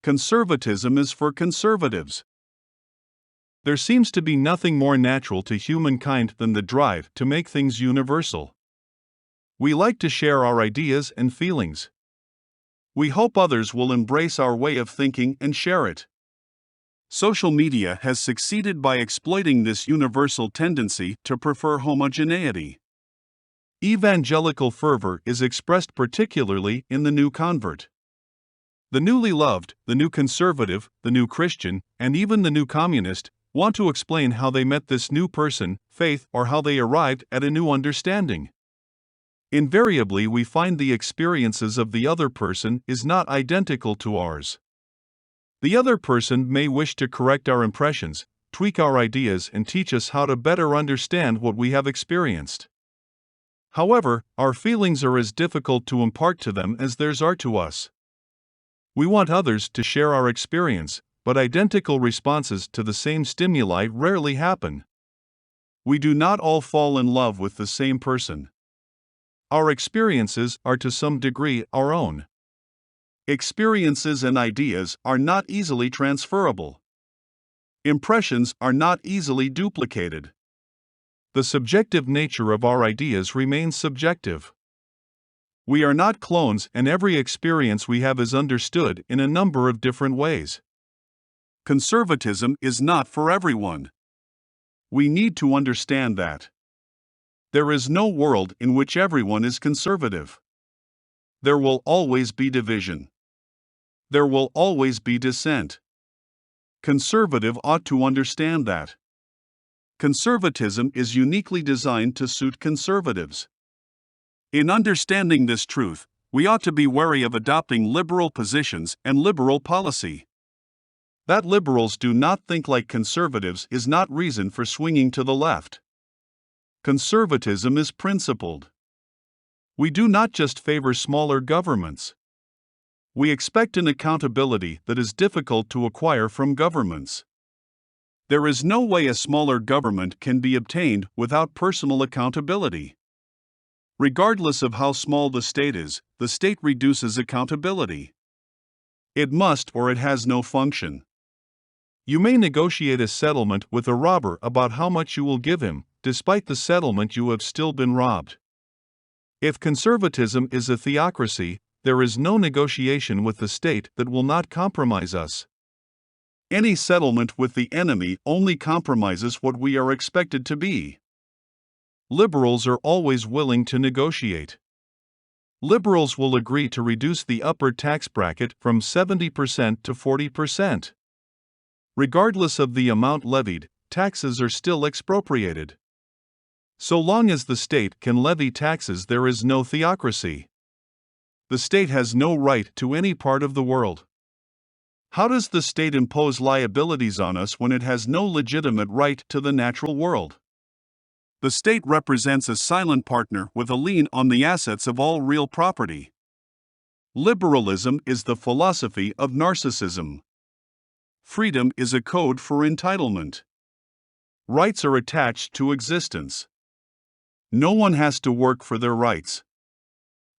Conservatism is for conservatives. There seems to be nothing more natural to humankind than the drive to make things universal. We like to share our ideas and feelings. We hope others will embrace our way of thinking and share it. Social media has succeeded by exploiting this universal tendency to prefer homogeneity. Evangelical fervor is expressed particularly in the new convert. The newly loved, the new conservative, the new Christian, and even the new communist want to explain how they met this new person, faith, or how they arrived at a new understanding. Invariably, we find the experiences of the other person is not identical to ours. The other person may wish to correct our impressions, tweak our ideas, and teach us how to better understand what we have experienced. However, our feelings are as difficult to impart to them as theirs are to us. We want others to share our experience, but identical responses to the same stimuli rarely happen. We do not all fall in love with the same person. Our experiences are to some degree our own. Experiences and ideas are not easily transferable. Impressions are not easily duplicated. The subjective nature of our ideas remains subjective. We are not clones, and every experience we have is understood in a number of different ways. Conservatism is not for everyone. We need to understand that. There is no world in which everyone is conservative. There will always be division. There will always be dissent. Conservative ought to understand that. Conservatism is uniquely designed to suit conservatives. In understanding this truth, we ought to be wary of adopting liberal positions and liberal policy. That liberals do not think like conservatives is not reason for swinging to the left. Conservatism is principled. We do not just favor smaller governments. We expect an accountability that is difficult to acquire from governments. There is no way a smaller government can be obtained without personal accountability. Regardless of how small the state reduces accountability. It must, or it has no function. You may negotiate a settlement with a robber about how much you will give him. Despite the settlement, you have still been robbed. If conservatism is a theocracy, there is no negotiation with the state that will not compromise us. Any settlement with the enemy only compromises what we are expected to be. Liberals are always willing to negotiate. Liberals will agree to reduce the upper tax bracket from 70% to 40%. Regardless of the amount levied, taxes are still expropriated. So long as the state can levy taxes, there is no theocracy. The state has no right to any part of the world. How does the state impose liabilities on us when it has no legitimate right to the natural world? The state represents a silent partner with a lien on the assets of all real property. Liberalism is the philosophy of narcissism. Freedom is a code for entitlement. Rights are attached to existence. No one has to work for their rights.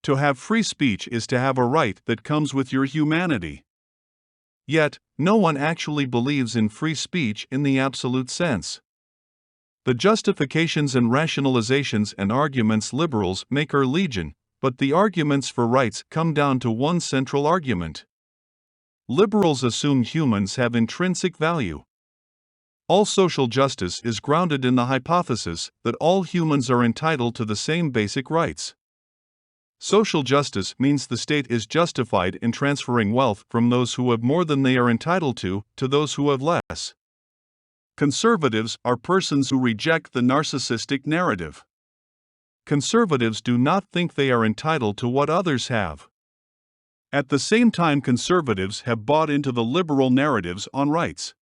To have free speech is to have a right that comes with your humanity. Yet, no one actually believes in free speech in the absolute sense. The justifications and rationalizations and arguments liberals make are legion, but the arguments for rights come down to one central argument. Liberals assume humans have intrinsic value. All social justice is grounded in the hypothesis that all humans are entitled to the same basic rights. Social justice means the state is justified in transferring wealth from those who have more than they are entitled to those who have less. Conservatives are persons who reject the narcissistic narrative. Conservatives do not think they are entitled to what others have. At the same time, conservatives have bought into the liberal narratives on rights.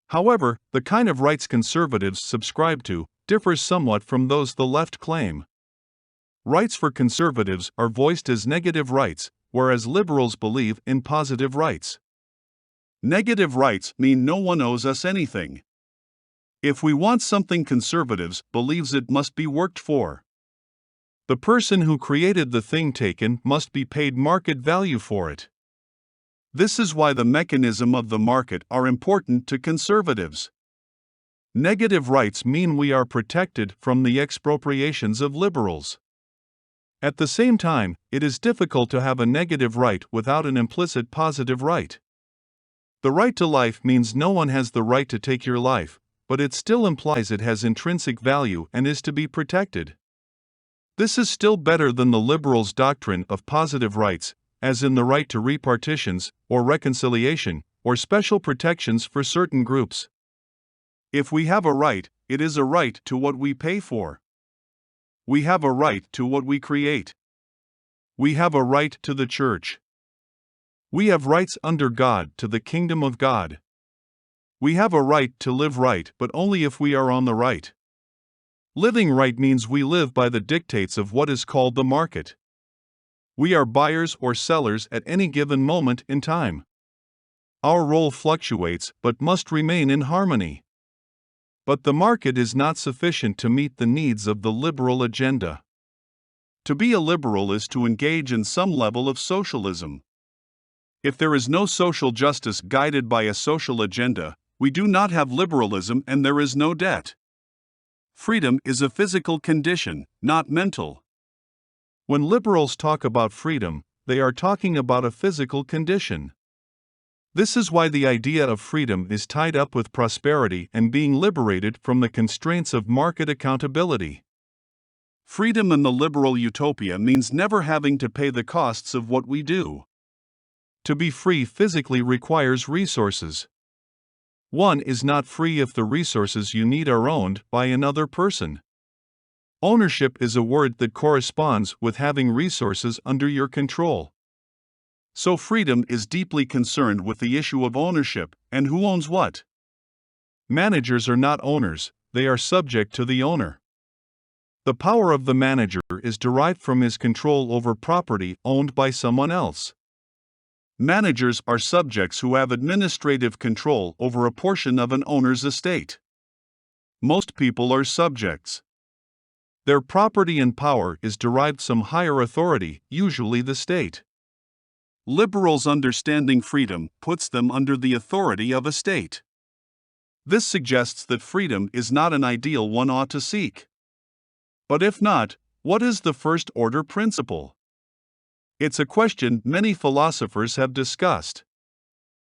However, the kind of rights conservatives subscribe to differs somewhat from those the left claim. Rights for conservatives are voiced as negative rights, whereas liberals believe in positive rights. Negative rights mean no one owes us anything. If we want something, conservatives believes it must be worked for. The person who created the thing taken must be paid market value for it. This is why the mechanism of the market are important to conservatives. Negative rights mean we are protected from the expropriations of liberals. At the same time, it is difficult to have a negative right without an implicit positive right. The right to life means no one has the right to take your life, but it still implies it has intrinsic value and is to be protected. This is still better than the liberals' doctrine of positive rights, as in the right to repartitions, or reconciliation, or special protections for certain groups. If we have a right, it is a right to what we pay for. We have a right to what we create. We have a right to the church. We have rights under God to the kingdom of God. We have a right to live right, but only if we are on the right. Living right means we live by the dictates of what is called the market. We are buyers or sellers at any given moment in time. Our role fluctuates but must remain in harmony. But the market is not sufficient to meet the needs of the liberal agenda. To be a liberal is to engage in some level of socialism. If there is no social justice guided by a social agenda, we do not have liberalism and there is no debt. Freedom is a physical condition, not mental. When liberals talk about freedom, they are talking about a physical condition. This is why the idea of freedom is tied up with prosperity and being liberated from the constraints of market accountability. Freedom in the liberal utopia means never having to pay the costs of what we do. To be free physically requires resources. One is not free if the resources you need are owned by another person. Ownership is a word that corresponds with having resources under your control. So freedom is deeply concerned with the issue of ownership and who owns what. Managers are not owners, they are subject to the owner. The power of the manager is derived from his control over property owned by someone else. Managers are subjects who have administrative control over a portion of an owner's estate. Most people are subjects. Their property and power is derived from higher authority, usually the state. Liberals' understanding freedom puts them under the authority of a state. This suggests that freedom is not an ideal one ought to seek. But if not, what is the first-order principle? It's a question many philosophers have discussed.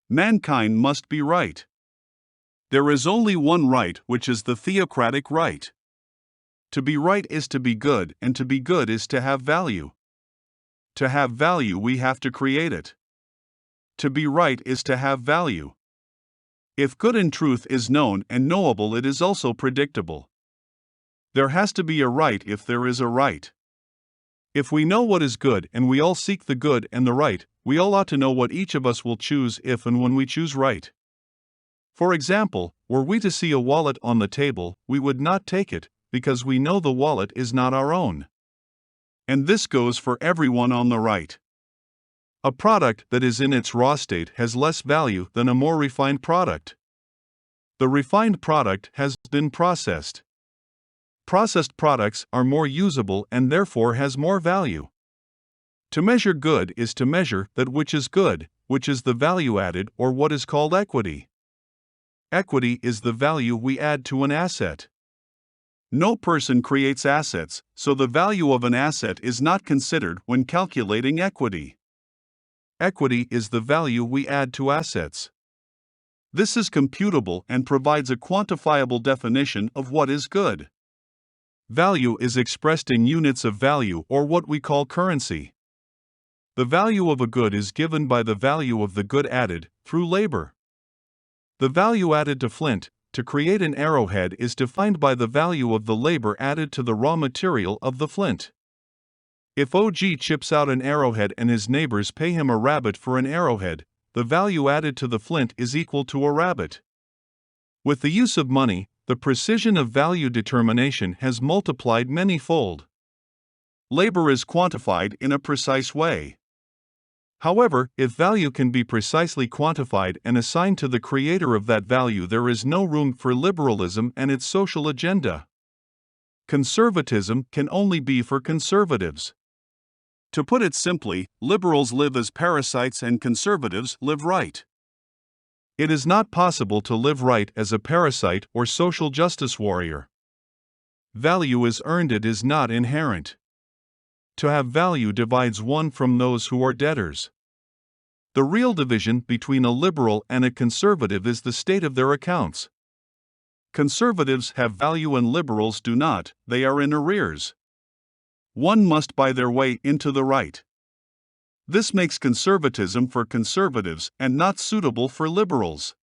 Mankind must be right. There is only one right, which is the theocratic right. To be right is to be good, and to be good is to have value. To have value, we have to create it. To be right is to have value. If good and truth is known and knowable, it is also predictable. There has to be a right if there is a right. If we know what is good and we all seek the good and the right, we all ought to know what each of us will choose if and when we choose right. For example, were we to see a wallet on the table, we would not take it, because we know the wallet is not our own. And this goes for everyone on the right. A product that is in its raw state has less value than a more refined product. The refined product has been processed. Processed products are more usable and therefore has more value. To measure good is to measure that which is good, which is the value added or what is called equity. Equity is the value we add to an asset. No person creates assets, so the value of an asset is not considered when calculating equity. Equity is the value we add to assets. This is computable and provides a quantifiable definition of what is good. Value is expressed in units of value or what we call currency. The value of a good is given by the value of the good added, through labor. The value added to flint, to create an arrowhead, is defined by the value of the labor added to the raw material of the flint. If OG chips out an arrowhead and his neighbors pay him a rabbit for an arrowhead, the value added to the flint is equal to a rabbit. With the use of money, the precision of value determination has multiplied many-fold. Labor is quantified in a precise way. However, if value can be precisely quantified and assigned to the creator of that value, there is no room for liberalism and its social agenda. Conservatism can only be for conservatives. To put it simply, liberals live as parasites and conservatives live right. It is not possible to live right as a parasite or social justice warrior. Value is earned, it is not inherent. To have value divides one from those who are debtors. The real division between a liberal and a conservative is the state of their accounts. Conservatives have value and liberals do not, they are in arrears. One must buy their way into the right. This makes conservatism for conservatives and not suitable for liberals.